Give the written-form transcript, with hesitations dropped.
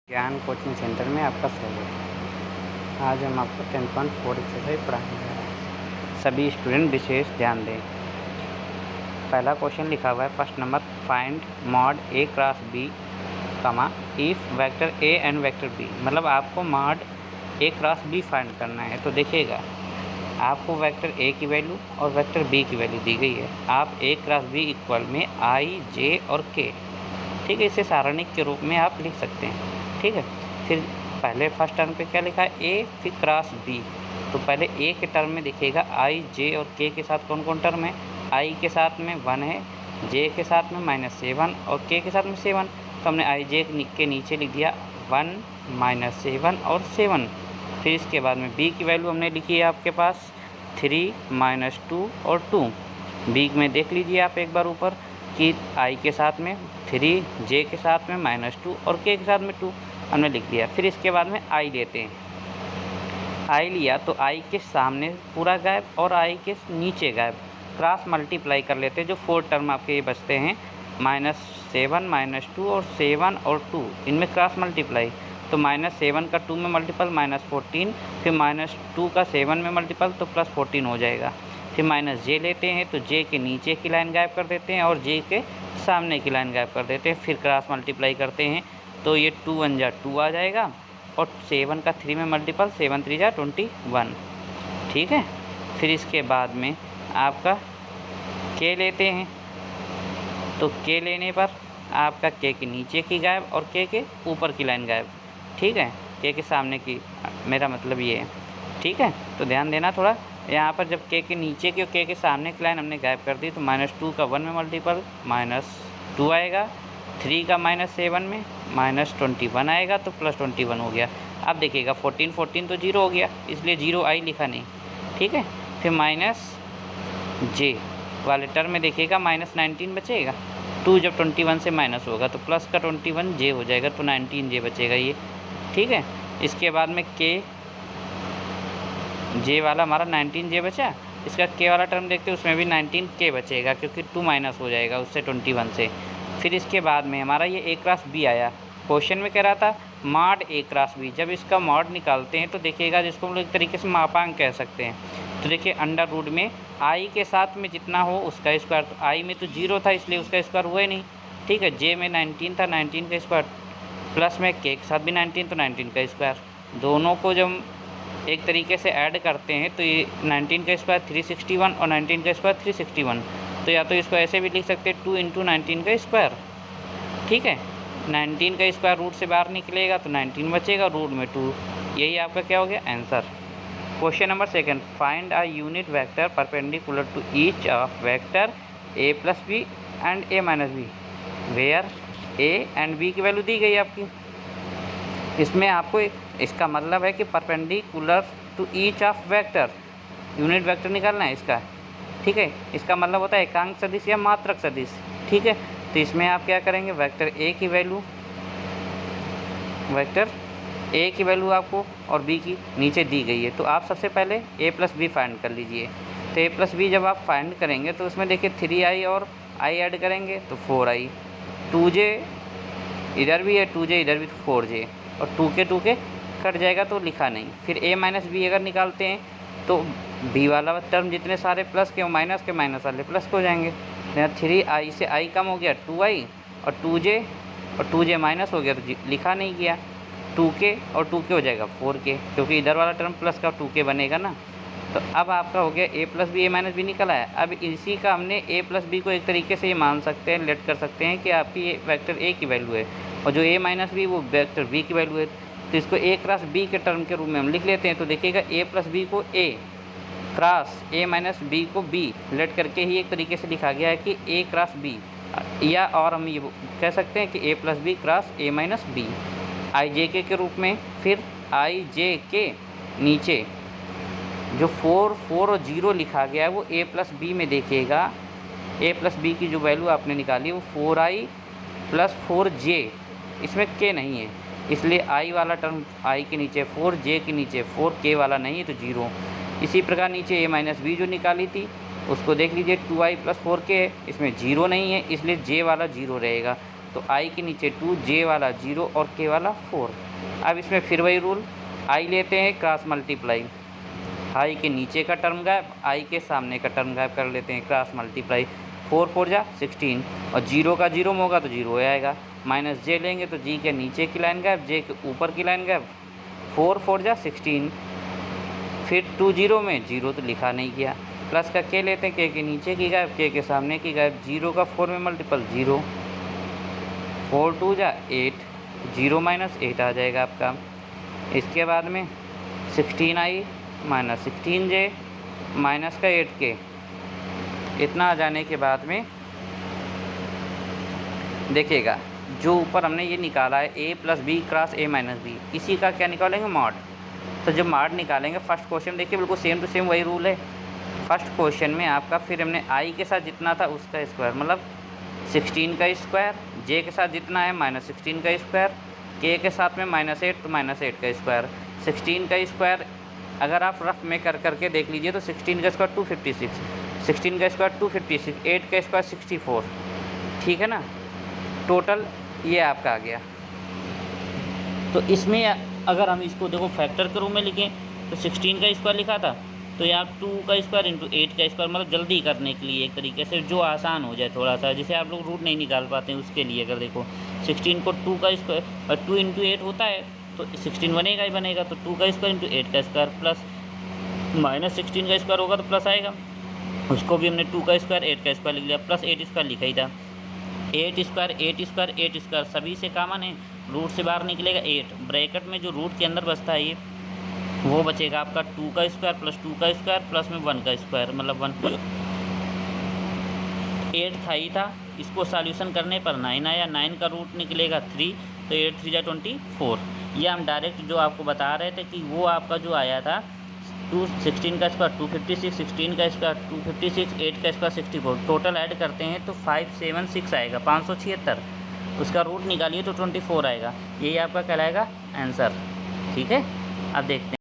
ज्ञान coaching centre में आपका स्वागत है। आज हम आपको 10.4 एक्सरसाइज पढ़ाने जा रहे हैं। सभी स्टूडेंट विशेष ध्यान दें। पहला क्वेश्चन लिखा हुआ है first number, find mod A cross B comma if vector A and vector B. मतलब आपको mod A cross B find करना है। तो देखिएगा, आपको वेक्टर ए की वैल्यू और वेक्टर बी की वैल्यू दी गई है। आप ए क्रॉस बी इक्वल में आई, जे और के, ठीक है, इसे सारणिक के रूप में आप लिख सकते हैं। ठीक है, फिर पहले फर्स्ट टर्म पे क्या लिखा है, ए, फिर क्रॉस बी। तो पहले ए के टर्म में देखिएगा आई, जे और के साथ कौन कौन टर्म है। आई के साथ में 1 है, जे के साथ में -7 और के साथ में 7। तो हमने आई जे के नीचे लिख दिया 1, -7 और 7। फिर इसके बाद में बी की वैल्यू हमने लिखी है आपके पास 3, -2 और 2। बी में देख लीजिए आप एक बार ऊपर कि आई के साथ में 3, जे के साथ में -2 और के साथ में 2 हमने लिख दिया। फिर इसके बाद में आई लेते हैं। आई लिया तो आई के सामने पूरा गायब और आई के नीचे गायब। क्रॉस मल्टीप्लाई कर लेते हैं। जो 4 टर्म आपके ये बचते हैं, -7, -2 और 7 और 2, इनमें क्रॉस मल्टीप्लाई। तो -7 का 2 में मल्टीपल -14, फिर -2 का 7 में मल्टीपल तो +14 हो जाएगा। फिर -j लेते हैं तो j के नीचे की लाइन गायब कर देते हैं और j के सामने की लाइन गायब कर देते हैं। फिर क्रॉस मल्टीप्लाई करते हैं तो ये 2 1 जा 2 आ जाएगा और 7 का 3 में मल्टीपल 7 3 जा 21। ठीक है, फिर इसके बाद में आपका k लेते हैं। तो k लेने पर आपका k के नीचे की गायब और k के ऊपर की लाइन गायब। ठीक है, k के सामने की, मेरा मतलब ये है। ठीक है, तो ध्यान देना थोड़ा। यहाँ पर जब k के नीचे की और k के सामने की लाइन हमने गायब कर दी तो -2 का 1 में मल्टीपल -2 आएगा, 3 का -7 में -21 आएगा तो +21 हो गया। अब देखिएगा 14 14 तो 0 हो गया, इसलिए 0 आई लिखा नहीं। ठीक है, फिर -j वाले टर्म में देखिएगा -19 बचेगा। 2 जब 21 से माइनस होगा तो प्लस का 21 j हो जाएगा, तो 19 j बचेगा ये। ठीक है, इसके बाद में k j वाला हमारा 19 j बचा। इसका k वाला टर्म देखते हैं, उसमें भी 19 k बचेगा क्योंकि 2 माइनस हो जाएगा उससे 21 से। फिर इसके बाद में हमारा ये a क्रॉस b आया। क्वेश्चन में कह रहा था मॉड a क्रॉस b। जब इसका मॉड निकालते हैं तो देखिएगा, जिसको हम लोग एक तरीके से मापांक कह सकते हैं। तो देखिए अंडर रूट में i के साथ में जितना हो उसका स्क्वायर। तो i में तो 0 था इसलिए उसका स्क्वायर हुआ ही नहीं। ठीक है, j में 19 था, 19 का स्क्वायर, प्लस में k के साथ भी 19 तो 19 का स्क्वायर। दोनों को जब एक तरीके से ऐड करते हैं तो ये 19 का स्क्वायर 361 और 19 का स्क्वायर 361। तो या तो इसको ऐसे भी लिख सकते हैं 2 × 19 का स्क्वायर। ठीक है, 19 का स्क्वायर रूट से बाहर निकलेगा तो 19 बचेगा, रूट में 2। यही आपका क्या हो गया answer. Question number second, find a unit vector perpendicular to each of vector a + b and a - b where a and b की वैल्यू दी गई आपकी। इसमें आपको इसका मतलब है कि perpendicular to each of vector, unit vector निकालना है इसका। ठीक है, इसका मतलब होता है एकांक सदिश या मात्रक सदिश। ठीक है, तो इसमें आप क्या करेंगे, वेक्टर ए की वैल्यू आपको और बी की नीचे दी गई है। तो आप सबसे पहले a + b फाइंड कर लीजिए। तो a + b जब आप फाइंड करेंगे तो उसमें देखिए 3i और i ऐड करेंगे तो 4i, 2j इधर भी है, 2j इधर भी, तो 4j, और 2 के कट जाएगा तो लिखा नहीं। फिर a - b अगर निकालते हैं तो b वाला टर्म जितने सारे प्लस के माइनस के, माइनस वाले प्लस के हो जाएंगे। यहाँ 3i से i कम हो गया 2i, और 2j माइनस हो गया तो लिखा नहीं गया। 2k और 2k हो जाएगा 4k, क्योंकि इधर वाला टर्म प्लस का 2k बनेगा ना। तो अब आपका हो गया a + b, a - b निकल आया। अब इसी का हमने a + b को एक तरीके से ये मान सकते हैं, लेट कर सकते हैं कि आपकी ये वेक्टर a की वैल्यू है और जो a - b वो वेक्टर b की वैल्यू है। तो इसको a क्रॉस b के टर्म के रूप में हम लिख लेते हैं। तो देखिएगा a + b को a क्रॉस a - b को b लेट करके ही एक तरीके से लिखा गया है कि a क्रॉस b, या और हम ये कह सकते हैं कि a + b cross a - b i j के रूप में। फिर i j के नीचे जो 4 4 और 0 लिखा गया है वो a + b में देखिएगा। a + b की जो वैल्यू आपने निकाली है वो 4i + 4j, इसमें k नहीं है इसलिए i वाला टर्म i के नीचे 4, j के नीचे 4, k वाला नहीं है तो 0। इसी प्रकार नीचे a - b जो निकाली थी उसको देख लीजिए, 2i + 4k है, इसमें 0 नहीं है इसलिए j वाला 0 रहेगा। तो आई के नीचे 2, जे वाला 0 और के वाला 4। अब इसमें फिर वही रूल, आई लेते हैं क्रॉस मल्टीप्लाई, आई के नीचे का टर्म गायब, आई के सामने का टर्म गायब कर लेते हैं, क्रॉस मल्टीप्लाई 4 4 जा 16 और 0 का 0 होगा तो 0 आएगा, माइनस जे लेंगे तो जी के नीचे की लाइन गायब, जे के ऊपर की लाइन गायब, 4 4 जा 16, फिर 2 0 में 0 तो लिखा नहीं गया, प्लस का के लेते हैं, के नीचे की गायब, के सामने की गायब, 0 का 4 में मल्टीपल 0, 4 2 जा 8, 0 माइनस 8 आ जाएगा आपका। इसके बाद में 16 आई माइनस 16 जे माइनस का 8 के, इतना आ जाने के बाद में देखिएगा जो ऊपर हमने ये निकाला है a plus B cross a minus B, इसी का क्या निकालेंगे मॉड। तो जब मॉड निकालेंगे फर्स्ट क्वेश्चन देखिए बिल्कुल सेम टू सेम वही रूल है। फर्स्ट क्वेश्चन में आपका फिर हमने i के साथ जितना था उसका स्क्वायर मतलब 16 का स्क्वायर, j के साथ जितना है माइनस 16 का स्क्वायर, k के साथ में -8 तो -8 का स्क्वायर, 16 का स्क्वायर अगर आप रफ में कर करके देख लीजिए तो 16 का स्क्वायर 256, 16 का स्क्वायर 256, 8 का स्क्वायर 64, ठीक है ना। टोटल ये आपका आ गया। तो इसमें अगर हम इसको देखो फैक्टर के रूप में लिखें तो 16 का स्क्वायर लिखा था तो यहाँ 2 का स्क्वायर इंटू 8 का स्क्वायर, मतलब जल्दी करने के लिए एक तरीके से जो आसान हो जाए थोड़ा सा, जैसे आप लोग रूट नहीं निकाल पाते हैं उसके लिए अगर देखो 16 को 2 का स्क्वायर 2 इंटू 8 होता है तो 16 बनेगा ही बनेगा, तो 2 का स्क्वायर इंटू 8 का स्क्वायर प्लस -16 का स्क्वायर होगा तो प्लस आएगा, उसको भी हमने 2 का स्क्वायर 8 का स्क्वायर लिख लिया, प्लस 8 स्क्वायर लिखा ही था, 8 स्क्वायर 8 स्क्वायर 8 स्क्वायर सभी से कॉमन है, रूट से बाहर निकलेगा 8, ब्रैकेट में जो रूट के अंदर बचता है ये वो बचेगा आपका 2 का स्क्वायर प्लस 2 का स्क्वायर प्लस में 1 का स्क्वायर, मतलब 1 8 था ही था, इसको सॉल्यूशन करने पर 9 आया, 9 का रूट निकलेगा 3 तो 8 3 जा 24। ये हम डायरेक्ट जो आपको बता रहे थे कि वो आपका जो आया था 16 का स्क्वायर 256, 16 का स्क्वायर 256, 8 का स्क्वायर 64, टोटल ऐड करते हैं तो 576 आएगा 576, उसका रूट निकालिए तो 24 आएगा, यही आपका कहलाएगा आंसर। ठीक है, अब देखते हैं।